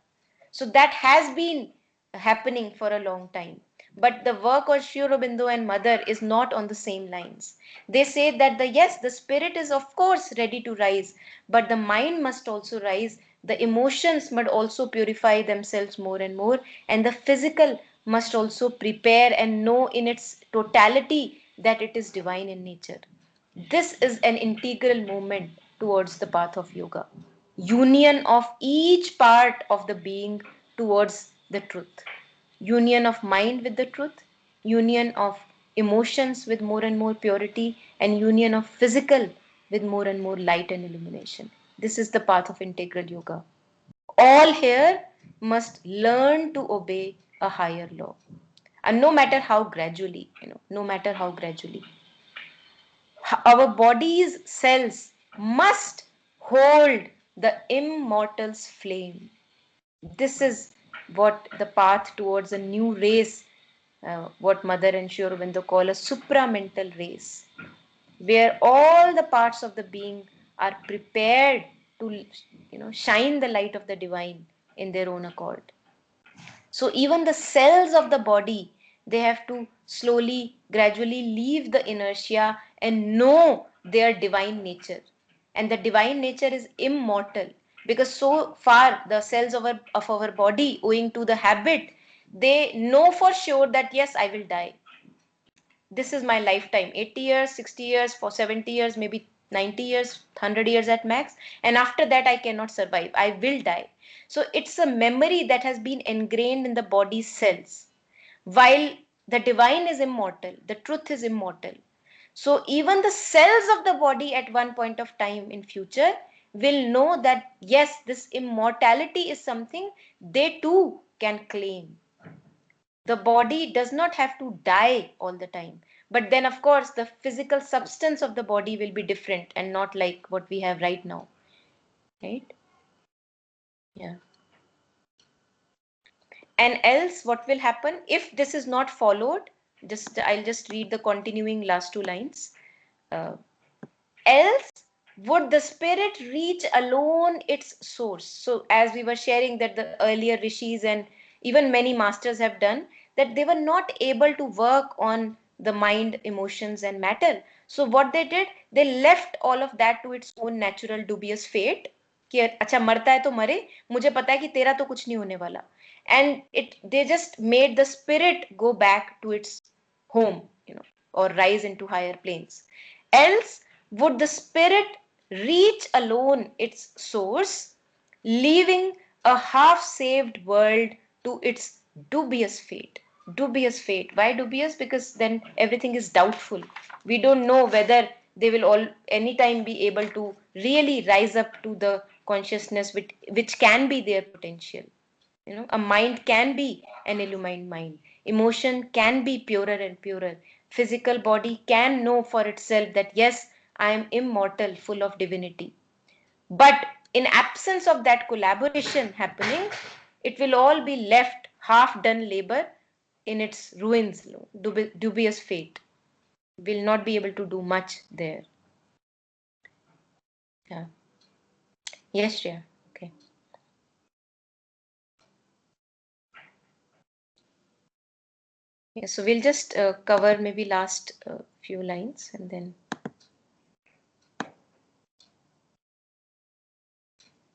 A: So that has been happening for a long time. But the work of Sri Aurobindo and Mother is not on the same lines. They say that the spirit is of course ready to rise, but the mind must also rise. The emotions must also purify themselves more and more, and the physical must also prepare and know in its totality that it is divine in nature. This is an integral movement towards the path of yoga. Union of each part of the being towards the truth. Union of mind with the truth, union of emotions with more and more purity, and union of physical with more and more light and illumination. This is the path of integral yoga. All here must learn to obey a higher law. And no matter how gradually, no matter how gradually our body's cells must hold the immortal's flame. This is what the path towards a new race, what Mother and Sri Aurobindo call a supramental race, where all the parts of the being are prepared to, shine the light of the divine in their own accord. So even the cells of the body, they have to slowly, gradually leave the inertia and know their divine nature. And the divine nature is immortal because so far the cells of our body, owing to the habit, they know for sure that yes, I will die. This is my lifetime, 80 years, 60 years, for 70 years, maybe 90 years, 100 years at max, and after that I cannot survive, I will die. So it's a memory that has been ingrained in the body's cells, while the divine is immortal, the truth is immortal. So even the cells of the body at one point of time in future will know that yes, this immortality is something they too can claim. The body does not have to die all the time, but then of course the physical substance of the body will be different and not like what we have right now, right? Yeah. And else what will happen if this is not followed? Just I'll just read the continuing last two lines. uh, Else would the spirit reach alone its source. So as we were sharing that the earlier rishis and even many masters have done, that they were not able to work on the mind, emotions and matter. So what they did, they left all of that to its own natural dubious fate कि अच्छा मरता है तो मरे, मुझे पता है कि तेरा तो कुछ नहीं होने वाला. And it they just made the spirit go back to its home, or rise into higher planes. Else would the spirit reach alone its source, leaving a half saved world to its dubious fate. Dubious fate. Why dubious? Because then everything is doubtful. We don't know whether they will all anytime be able to really rise up to the consciousness which can be their potential. A mind can be an illumined mind. Emotion can be purer and purer. Physical body can know for itself that yes, I am immortal, full of divinity. But in absence of that collaboration happening, it will all be left half done labor in its ruins, dubious fate. Will not be able to do much there. Yeah. Yes, Shreya. Okay. Yeah, so we'll just cover maybe last few lines and then.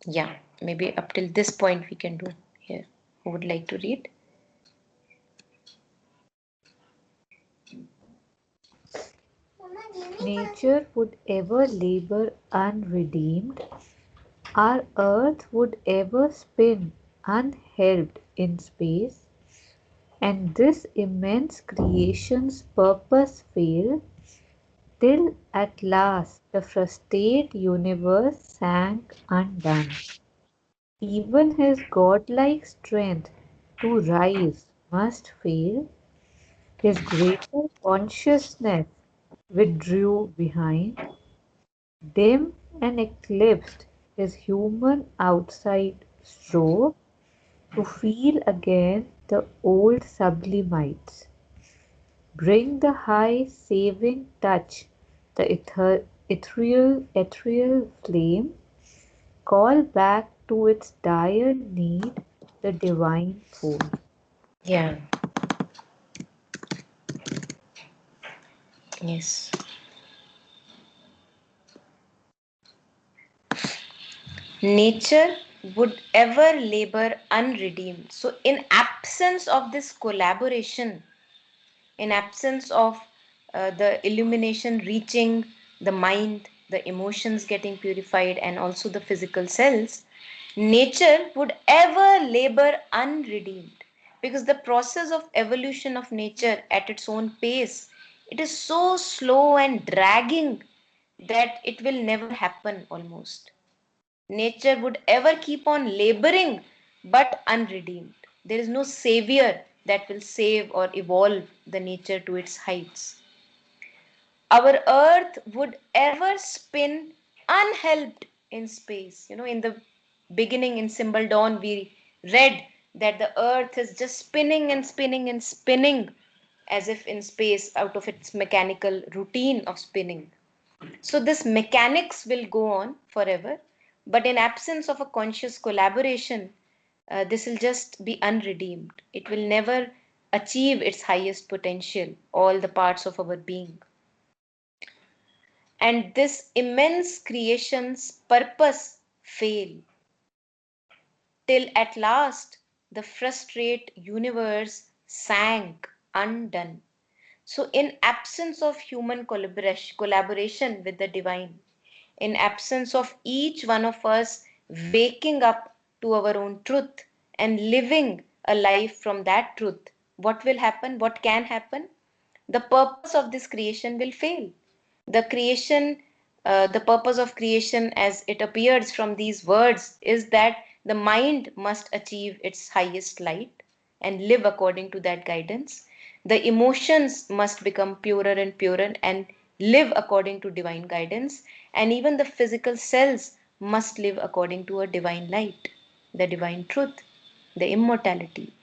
A: Yeah, maybe up till this point we can do here. Who would like to read?
B: Nature would ever labor unredeemed, our earth would ever spin unhelped in space, and this immense creation's purpose fail, till at last the frustrate universe sank undone. Even his godlike strength to rise must fail, his greater consciousness withdrew behind, dim and eclipsed his human outside strove to feel again the old sublimites, bring the high saving touch, the ethereal flame, call back to its dire need the divine force.
A: Yeah. Yes. Nature would ever labor unredeemed. So, in absence of this collaboration, in absence of the illumination reaching the mind, the emotions getting purified, and also the physical cells, nature would ever labor unredeemed. Because the process of evolution of nature at its own pace, it is so slow and dragging that it will never happen almost. Nature would ever keep on laboring but unredeemed. There is no savior that will save or evolve the nature to its heights. Our earth would ever spin unhelped in space. In the beginning in Symbol Dawn, we read that the earth is just spinning and spinning and spinning as if in space out of its mechanical routine of spinning. So this mechanics will go on forever, but in absence of a conscious collaboration, this will just be unredeemed. It will never achieve its highest potential, all the parts of our being. And this immense creation's purpose fail till at last the frustrate universe sank undone. So, in absence of human collaboration with the divine, in absence of each one of us waking up to our own truth and living a life from that truth, what will happen? What can happen? The purpose of this creation will fail. The creation, the purpose of creation, as it appears from these words, is that the mind must achieve its highest light and live according to that guidance. The emotions must become purer and purer and live according to divine guidance. And even the physical cells must live according to a divine light, the divine truth, the immortality.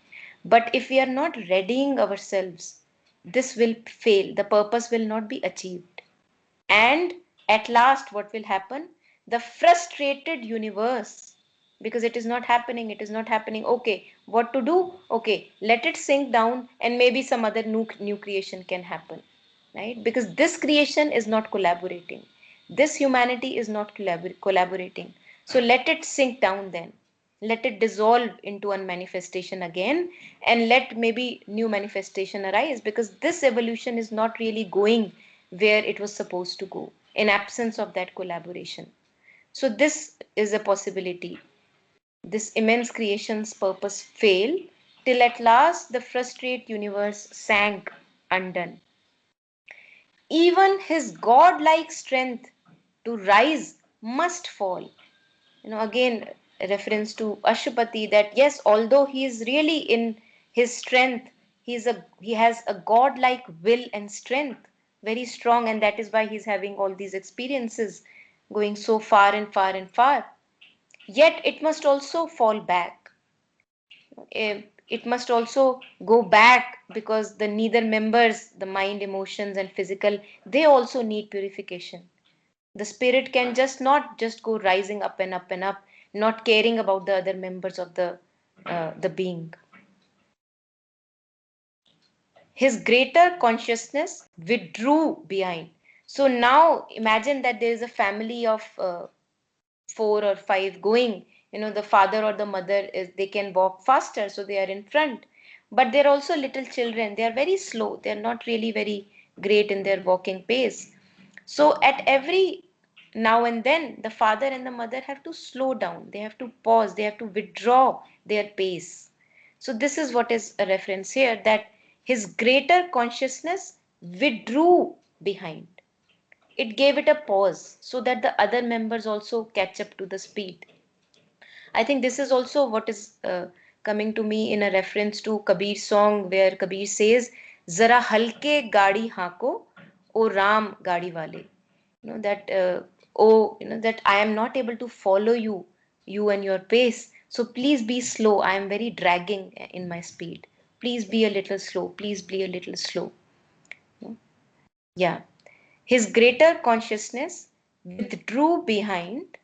A: But if we are not readying ourselves, this will fail. The purpose will not be achieved. And at last, what will happen? The frustrated universe, because it is not happening, it is not happening. Okay, what to do? Okay, let it sink down, and maybe some other new creation can happen, right? Because this creation is not collaborating, this humanity is not collaborating. So let it sink down then. Let it dissolve into a manifestation again, and let maybe new manifestation arise, because this evolution is not really going where it was supposed to go in absence of that collaboration. So this is a possibility. This immense creation's purpose failed till at last the frustrate universe sank undone. Even his godlike strength to rise must fall. Again, a reference to Ashupati, that yes, although he is really in his strength, he has a godlike will and strength, very strong, and that is why he's having all these experiences, going so far and far and far. Yet it must also fall back. It must also go back, because the neither members, the mind, emotions, and physical, they also need purification. The spirit can just not just go rising up and up and up, not caring about the other members of the being. His greater consciousness withdrew behind. So now imagine that there is a family of 4 or 5 going. The father or the mother is, they can walk faster, so they are in front. But they're also little children. They are very slow. They are not really very great in their walking pace. So at every now and then, the father and the mother have to slow down. They have to pause. They have to withdraw their pace. So this is what is a reference here, that his greater consciousness withdrew behind. It gave it a pause so that the other members also catch up to the speed. I think this is also what is coming to me in a reference to Kabir's song, where Kabir says, "Zara halke gaadi haako, O Ram gaadi wale." That that I am not able to follow you and your pace. So please be slow. I am very dragging in my speed. Please be a little slow. Please be a little slow. Yeah. His greater consciousness withdrew behind,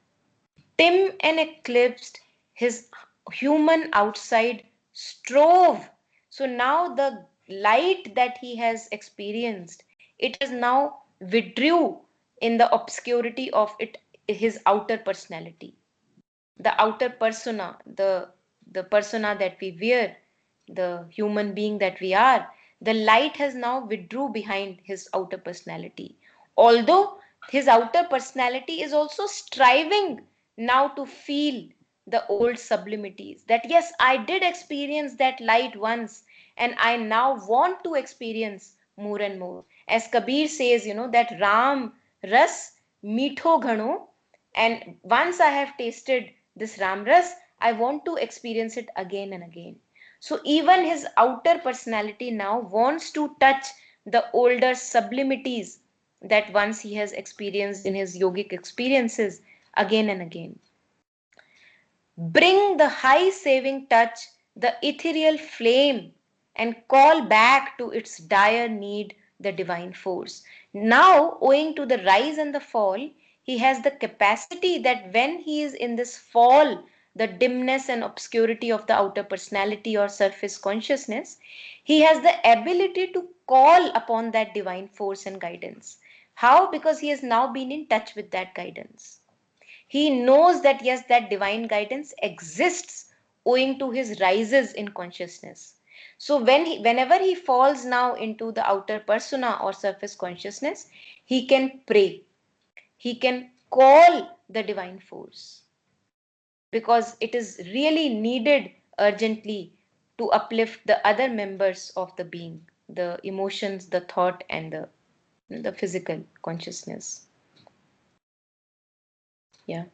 A: dim and eclipsed, his human outside strove. So now the light that he has experienced, it has now withdrew in the obscurity of it, his outer personality, the outer persona, the persona that we wear, the human being that we are. The light has now withdrew behind his outer personality, although his outer personality is also striving now to feel the old sublimities, that yes, I did experience that light once, and I now want to experience more and more. As Kabir says, that Ram ras meetho ghano, and once I have tasted this Ramras, I want to experience it again and again. So even his outer personality now wants to touch the older sublimities that once he has experienced in his yogic experiences again and again. Bring the high saving touch, the ethereal flame, and call back to its dire need the divine force. Now, owing to the rise and the fall, he has the capacity that when he is in this fall, the dimness and obscurity of the outer personality or surface consciousness, he has the ability to call upon that divine force and guidance. How? Because he has now been in touch with that guidance. He knows that yes, that divine guidance exists owing to his rises in consciousness. So whenever he falls now into the outer persona or surface consciousness, he can pray. He can call the divine force because it is really needed urgently to uplift the other members of the being, the emotions, the thought, and the physical consciousness. Yeah.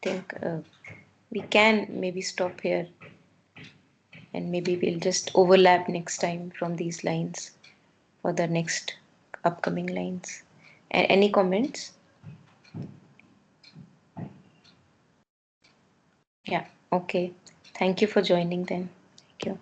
A: Think we can maybe stop here, and maybe we'll just overlap next time from these lines for the next upcoming lines. Any comments? Yeah, okay. Thank you for joining then. Thank you.